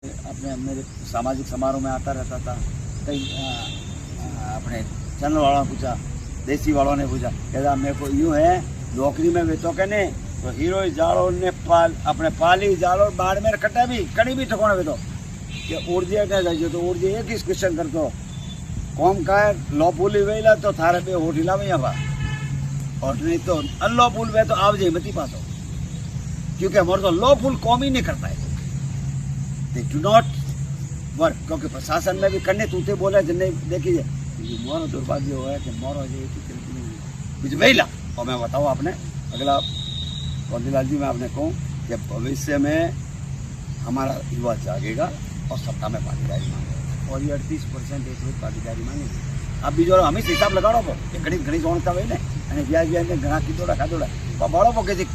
अपने मेरे सामाजिक समारोह में आता रहता था। कई अपने चैनल वालों ने पूछा, देसी वालों ने पूछा, कहता मेरे को यूँ है नौकरी में वेतो कहने तो हीरो जाड़ो ने अपने पाली जाड़ो बाढ़ में कटा भी कड़ी भी ठकोने वेतो कि ऊर्जा क्या जाइए तो ऊर्जा एक ही क्वेश्चन करतो कौम का लो पुली वेला तो थारे पे होटी लावे यहाँ और नहीं तो अल्लो पुल वे तो आप जाए मती पासो, क्योंकि हमारे तो लो पुल कौम ही नहीं करता है। दे डू नॉट वर्क, क्योंकि प्रशासन में भी करने तूते बोले जिन्हें देखिए मोरो दुर्भाग्य हुआ है कि मोरो कुछ वेला। और मैं बताऊँ आपने अगला कौंदीलाल जी, मैं आपने कहूँ कि भविष्य में हमारा युवा जागेगा और सत्ता में भागीदारी मांगेगा और ये 38% एक भागीदारी मांगेगी। अब बीजो हम हिसाब लगाड़ो पो कि घड़ी घड़ी जोड़ता हुई ने અને વ્યાજ વ્યાજને ઘણા કીધોડા ખાધોડા પણ ભાડો પકે છે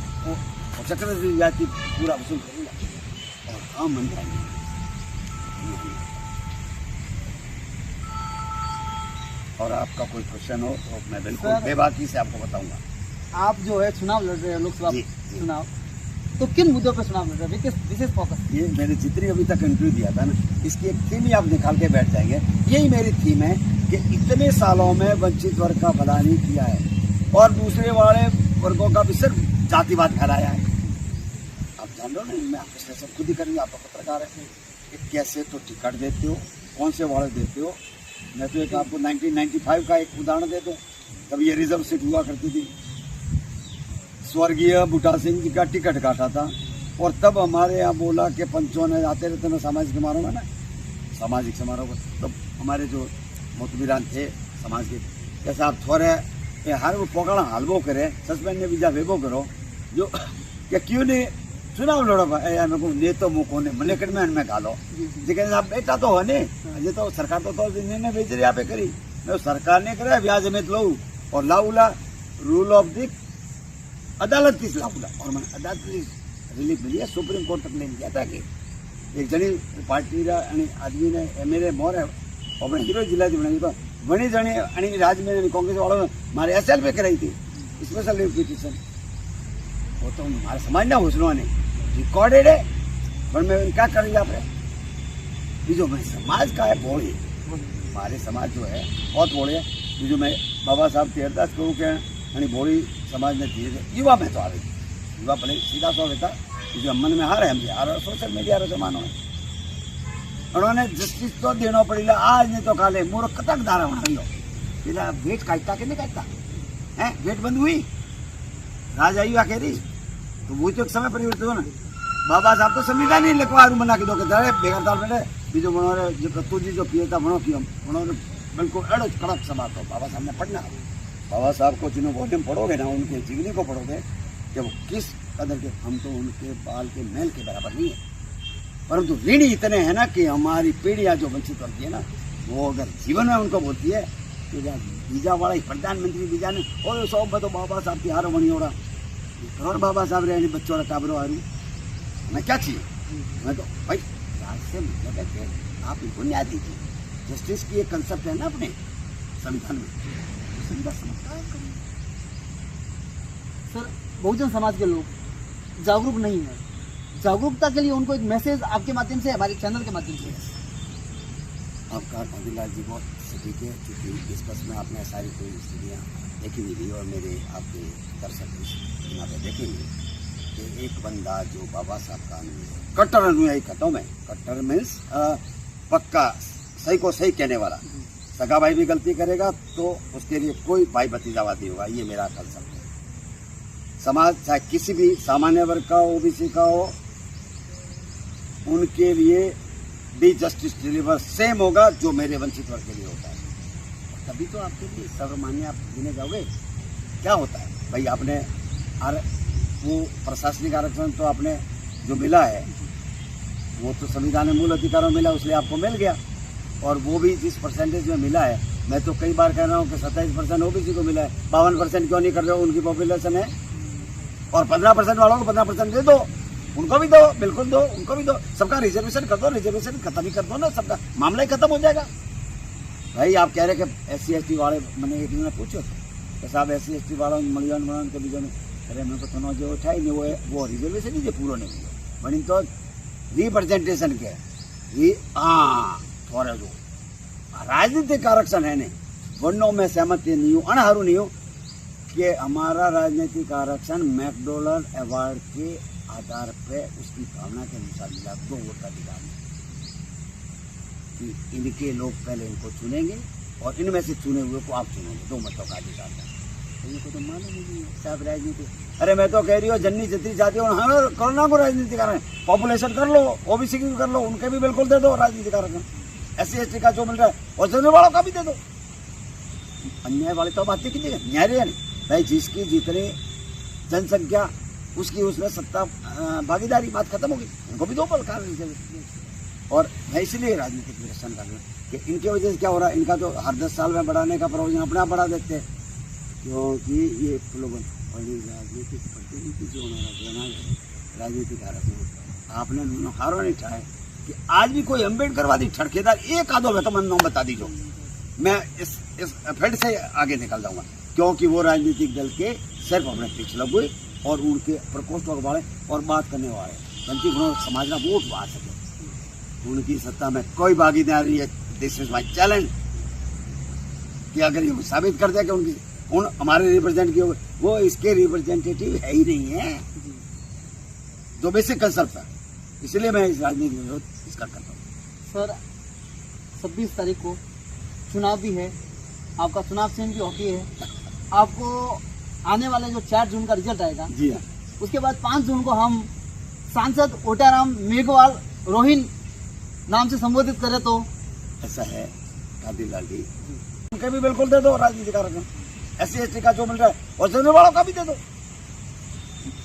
ચક્રવૃદ્ધિ વ્યાજથી પૂરા વસૂલ કરી और हम मंत्रालय और आपका कोई क्वेश्चन हो तो मैं बिल्कुल बेबाकी से आपको बताऊंगा। आप जो है चुनाव लड़ रहे हैं, लोकसभा चुनाव, तो किन मुद्दों पर चुनाव लड़ रहे हैं, विशेष फोकस? ये मैंने जितनी अभी तक इंटरव्यू दिया था ना, इसकी एक थीम ही आप निकाल के बैठ जाएंगे। यही मेरी थीम है कि इतने सालों में वंचित वर्ग का भला नहीं किया है और दूसरे वाले वर्गों का भी सिर्फ जातिवाद फैलाया है। आप जान लो ना, मैं आपके सब खुद ही करेंगे, आप पत्रकार है कि कैसे तो टिकट देते हो, कौन से वाले देते हो। मैं तो एक आपको 1995 का एक उदाहरण दे दूँ, तब ये रिजर्व सीट हुआ करती थी, स्वर्गीय बूटा सिंह जी का टिकट काटा था और तब हमारे यहाँ बोला कि पंचों ने आते रहते ना सामाजिक समारोह में ना, सामाजिक समारोह पर तब हमारे जो मोतबीरान थे समाज के, जैसे आप थोड़े हर वो पोकड़ा हालवो करे सस्पेंड ने बीजा वेबो करो जो कि क्यों नहीं चुनाव लड़ो यार मेरे को ने तो मुको ने मलेकट में गालो जी कहते आप बेटा तो है नहीं ये तो सरकार तो निर्णय बेच रही पे करी मैं सरकार ने करे ब्याज में लो और लाऊला रूल ऑफ द अदालत की लाऊला और मैंने अदालत की रिलीफ मिली है, सुप्रीम कोर्ट तक लेने गया था कि एक जनी पार्टी आदमी ने मेरे मोर है अपने हीरो जिला बनाई तो घनी जणी आणि राज में कांग्रेस वालों मारे एसएल पे कराई थी स्पेशल लीव पिटिशन। वो तो हमारे समाज ना घोषणा ने रिकॉर्डेड है पर मैं क्या करेंगे आप बीजो मैं समाज का है बोली हमारे समाज जो है बहुत बोले है बीजो मैं बाबा साहब की अरदास करूँ कि बोली समाज ने धीरे धीरे युवा में तो आ रही युवा भले सीधा सौ रहता बीजो मन में हार है हमसे हार सोशल मीडिया रो जमानो है उन्होंने जस्टिस तो देना पड़ेगा आज नहीं तो काले मोर कतक धारा बना लो पेला भेट काटता कि नहीं काटता है भेट बंद हुई राज आई आखेरी तो वो तो समय परिवर्तन हो ना बाबा साहब तो संविधान ही लिखवा बना के दो के दरे बेगरताल में बीजो बनोरे जो कत्तू जी जो पिए था बनो की उन्होंने बिल्कुल अड़ो कड़क सभा तो बाबा साहब ने पढ़ना बाबा साहब को जिन्होंने वॉल्यूम पढ़ोगे ना उनके जीवनी को पढ़ोगे कि वो किस कदर के हम तो उनके बाल के मैल के बराबर नहीं है परंतु ऋणी इतने हैं ना कि हमारी पीढ़ियां जो वंचित होती है ना वो अगर जीवन में उनको बोलती है तो बीजा वाला ही प्रधानमंत्री बीजा ने और सौ तो बाबा साहब की हारो बनी हो रहा करोड़ बाबा साहब रहे बच्चों का काबरो हारू मैं क्या चाहिए मैं तो भाई राज से मतलब है कि आप इनको न्याय दीजिए जस्टिस की एक कंसेप्ट है ना अपने संविधान में संविधान समझता है। सर बहुजन समाज के लोग जागरूक नहीं है, जागरूकता के लिए उनको एक मैसेज आपके माध्यम से हमारे चैनल के माध्यम से आपका कौंदीलाल जी बहुत सटीक है क्योंकि इस बस में आपने सारी कोई स्थितियाँ देखी नहीं और मेरे आपके दर्शक यहाँ पे देखेंगे कि एक बंदा जो बाबा साहब का कट्टर अनुयायी खतों में कट्टर मीन्स पक्का सही को सही कहने वाला सगा भाई भी गलती करेगा तो उसके लिए कोई भाई भतीजावाद नहीं होगा, ये मेरा कंसेप्ट है। समाज चाहे किसी भी सामान्य वर्ग का हो ओबीसी का हो उनके लिए भी जस्टिस डिलीवर सेम होगा जो मेरे वंचित वर्ग के लिए होता है तभी तो आपके लिए सर्वमान्य आप गिने जाओगे। क्या होता है भाई आपने वो प्रशासनिक आरक्षण तो आपने जो मिला है वो तो संविधान में मूल अधिकारों में मिला उसलिए आपको मिल गया और वो भी जिस परसेंटेज में मिला है मैं तो कई बार कह रहा हूँ कि 27% ओबीसी को मिला है 52% क्यों नहीं कर रहे हो उनकी पॉपुलेशन है और 15% वालों को 15% दे दो उनको भी दो बिल्कुल दो उनको भी दो सबका रिजर्वेशन कर दो रिजर्वेशन खत्म ही कर दो ना सबका मामला ही खत्म हो जाएगा। भाई आप कह रहे कि SC/ST वाले मैंने एक दिन पूछो तो साहब SC/ST वालों मलियान मलान के बीजों में अरे मेरे को तो उठाई नहीं वो रिजर्वेशन ही जो पूरा नहीं हुआ बनी तो रिप्रेजेंटेशन के ये थोड़ा जो राजनीतिक आरक्षण है ने वर्णों में सहमत नहीं हूँ, अनहारू नहीं हूँ कि हमारा राजनीतिक आरक्षण मैकडोनल्ड अवार्ड के आधार पे उसकी भावना के अनुसार मिला 2 वोट का अधिकार कि इनके लोग पहले इनको चुनेंगे और इनमें से चुने हुए को आप चुनेंगे, 2 मतों का अधिकार था। इनको तो मालूम ही नहीं है साहब राजनीति। अरे मैं तो कह रही हूँ जन्नी जितनी जाती हो हाँ कोरोना को राजनीति कारण पॉपुलेशन कर लो, ओबीसी की कर लो, उनके भी बिल्कुल दे दो राजनीति कारण, SC/ST का जो मिल रहा है और जनरल वालों का भी दे दो। अन्याय वाले तो बातें कीजिएगा, न्याय नहीं भाई, जिसकी जितनी जनसंख्या उसकी उसमें सत्ता भागीदारी, बात खत्म होगी, उनको भी दो पल कारण। और मैं इसलिए राजनीतिक विश्लेषण कर रहा हूँ कि इनकी वजह से क्या हो रहा है, इनका तो हर 10 साल में बढ़ाने का प्रोविजन अपने आप बढ़ा देते हैं, क्योंकि ये प्रलोभन और ये राजनीतिक प्रतिनिधि जो होना राजनीतिक आरक्षण आपने हारो नहीं चाहे कि आज भी कोई अम्बेडकरवादी ठड़केदार एक आधो है तो मैं नाम बता दीजिए, मैं इस फील्ड से आगे निकल जाऊंगा, क्योंकि वो राजनीतिक दल के सिर्फ अपने पीछे लगे और उनके प्रकोष्ठों वाले और बात करने वाले बल्कि समाज का वोट आ सके, उनकी सत्ता में कोई भागीदारी है। दिस इज माई चैलेंज कि अगर ये साबित कर दिया कि उनकी उन हमारे रिप्रेजेंट किए वो इसके रिप्रेजेंटेटिव है ही नहीं है, जो बेसिक कंसेप्ट था, इसलिए मैं इस राजनीति में विरोध इसका करता हूँ। सर 26 तारीख को चुनाव भी है, आपका चुनाव चिन्ह भी हॉकी है, आपको आने वाले जो 4 जून का रिजल्ट आएगा जी हाँ, उसके बाद 5 जून को हम सांसद ओटाराम मेघवाल रोहिन नाम से संबोधित करें तो ऐसा है कादिलाल जी, उनके भी बिल्कुल दे दो राजनीतिक आरक्षण, SC/ST का जो मिल रहा है और जनरल वालों का भी दे दो।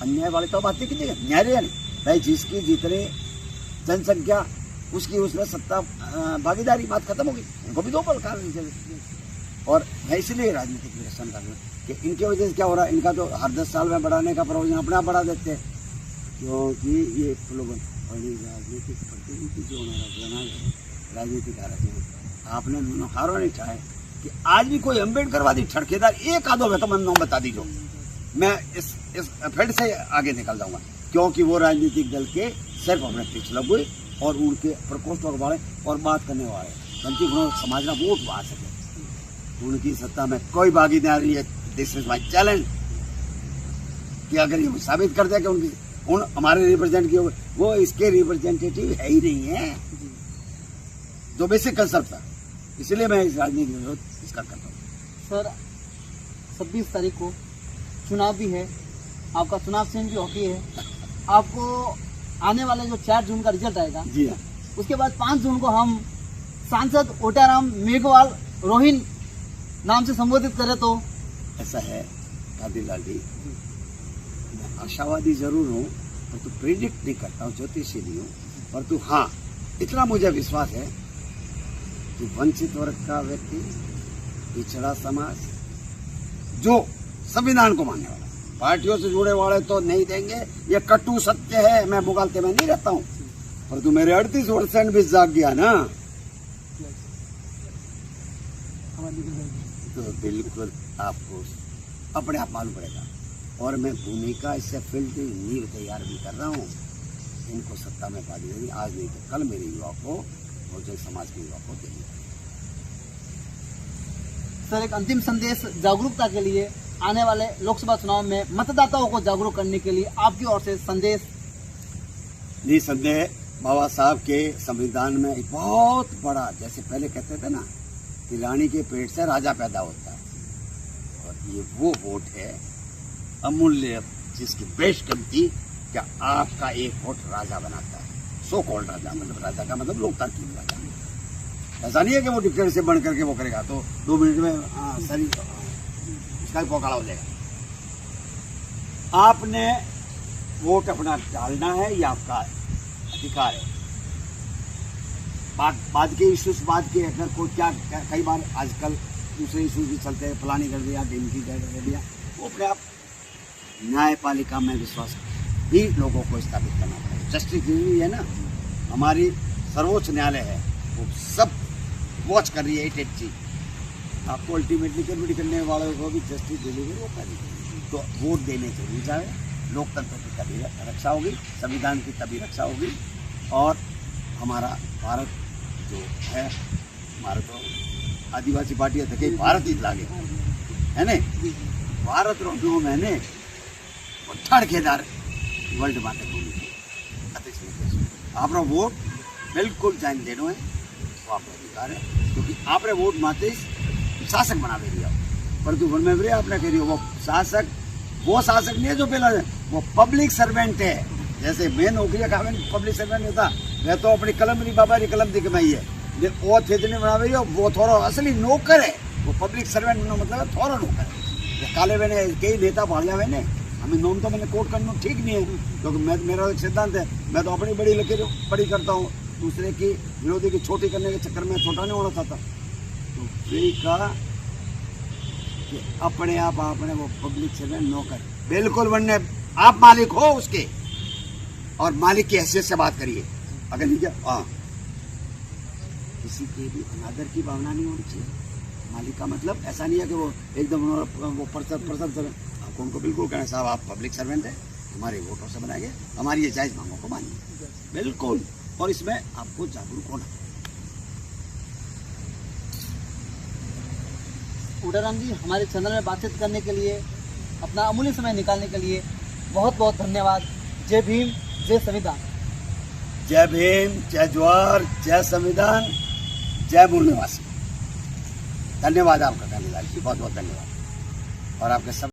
अन्याय वाले तो बातें कीजिएगा, न्याय नहीं भाई, जिसकी जितनी जनसंख्या उसकी उसमें सत्ता भागीदारी, बात खत्म होगी, उनको भी दो पल कारण। और मैं इसलिए राजनीतिक विश्लेषण कर रहा हूँ कि इनकी वजह से क्या हो रहा है, इनका तो हर 10 साल में बढ़ाने का प्रोविजन अपने आप बढ़ा देते हैं, क्योंकि ये प्रलोभन और ये राजनीतिक प्रतिनिधि जो होना राजनीतिक आरक्षण आपने हारो नहीं चाहे कि आज भी कोई अम्बेडकरवादी ठड़केदार एक आधो है तो मैं नाम बता दीजिए, मैं इस फील्ड से आगे निकल जाऊंगा, क्योंकि वो राजनीतिक दल के सिर्फ अपने पीछे लगे और उनके प्रकोष्ठों वाले और बात करने वाले बल्कि समाज का वोट आ सके, उनकी सत्ता में कोई भागीदारी है। दिस इज माई चैलेंज कि अगर ये साबित कर दिया कि उनकी उन हमारे रिप्रेजेंट किए वो इसके रिप्रेजेंटेटिव है ही नहीं है, जो बेसिक कंसेप्ट था, इसलिए मैं इस राजनीति में विरोध इसका करता हूँ। सर 26 तारीख को चुनाव भी है, आपका चुनाव चिन्ह भी हॉकी है, आपको आने वाले जो 4 जून का रिजल्ट आएगा जी हाँ, उसके बाद 5 जून को हम सांसद ओटाराम मेघवाल रोहिन नाम से संबोधित करें तो ऐसा है कादिलाल जी, मैं आशावादी जरूर हूँ परंतु प्रेडिक्ट नहीं करता हूँ, ज्योतिषी नहीं हूँ, परंतु हाँ इतना मुझे विश्वास है कि वंचित वर्ग का व्यक्ति, पिछड़ा समाज जो संविधान को मानने वाला, पार्टियों से जुड़े वाले तो नहीं देंगे, ये कटु सत्य है, मैं मुगालते में नहीं रहता हूँ, परंतु मेरे 38% भी जाग गया ना तो बिल्कुल आपको अपने आप मालूम पड़ेगा। और मैं भूमिका इससे फील्ड की नींव तैयार भी कर रहा हूँ, इनको सत्ता में पा दी, आज नहीं तो कल मेरे युवा को बहुजन समाज के युवा को देंगे। सर एक अंतिम संदेश जागरूकता के लिए, आने वाले लोकसभा चुनाव में मतदाताओं को जागरूक करने के लिए आपकी ओर से संदेश। निसंदेह बाबा साहब के संविधान में एक बहुत बड़ा, जैसे पहले कहते थे ना कि रानी के पेट से राजा पैदा होता है, और ये वो वोट है अमूल्य जिसकी बेशकीमती क्या आपका एक वोट राजा बनाता है, सो कॉल्ड राजा, मतलब राजा का मतलब लोकतांत्रिक राजा। ऐसा नहीं है कि वो डिक्टेटर से बन करके वो करेगा तो 2 मिनट में सरी उसका पोकाड़ा हो जाएगा। आपने वोट अपना डालना है, ये आपका अधिकार है। बाद के इश्यूज बाद के अगर कोई क्या कई बार आजकल दूसरे इश्यूज भी चलते हैं, फलानी कर दिया, ढिमकी कर दिया, वो अपने आप न्यायपालिका में विश्वास भी लोगों को स्थापित करना पड़ेगा। जस्टिस डिलीवरी है ना, हमारी सर्वोच्च न्यायालय है, वो सब वॉच कर रही है 8 आपको अल्टीमेटली कन्विट करने वालों को भी जस्टिस डिलीवरी वो करेगी। तो वोट देने के लिए जाए, लोकतंत्र की तभी रक्षा होगी, संविधान की तभी रक्षा होगी, और हमारा भारत जो है, हमारा तो आदिवासी पार्टी है तो कहीं भारत ही लागे है ने भारत रो जो मैंने ठड़केदार वर्ल्ड माते बोली आप वोट बिल्कुल जान देनो है, वो आप अधिकार है, क्योंकि आपने वोट माते शासक बना दे दिया, परंतु वन में आपने कह रही हो वो शासक नहीं है जो पहला है, वो पब्लिक सर्वेंट है। जैसे मैं नौकरी का पब्लिक सर्वेंट होता, मैं तो अपनी कलम नहीं बाबा री कलम दी कमाई है, वो थेतने बना रही हो, वो थोड़ा असली नौकर है, वो पब्लिक सर्वेंट मतलब है थोड़ा नौकर है। काले मैंने कई नेता भाड़िया मैंने हमें नोम तो मैंने कोट करना ठीक नहीं है, क्योंकि मैं मेरा एक सिद्धांत है, मैं तो अपनी बड़ी लकीर बड़ी करता हूँ, दूसरे की विरोधी की छोटी करने के चक्कर में छोटा नहीं होना चाहता। तो वही कहा कि अपने आप आपने वो पब्लिक सर्वेंट नौकर बिल्कुल बनने, आप मालिक हो उसके और मालिक की हैसियत से बात करिए। अगर नहीं क्या हाँ किसी के भी अनादर की भावना नहीं होनी चाहिए। मालिक का मतलब ऐसा नहीं है कि वो एकदम वो पर्सन आपको उनको बिल्कुल कहना साहब आप पब्लिक सर्वेंट है, हमारे वोटों से बनाएंगे, हमारी ये जायज मांगों को मानिए बिल्कुल, और इसमें आपको जागरूक होना। उडाराम जी, हमारे चैनल में बातचीत करने के लिए, अपना अमूल्य समय निकालने के लिए बहुत बहुत धन्यवाद। जय भीम, जय संविधान। जय भीम, जय ज्वार, जय संविधान, जय मूल निवासी। धन्यवाद आपका कालीलाल जी, बहुत बहुत धन्यवाद, और आपके सब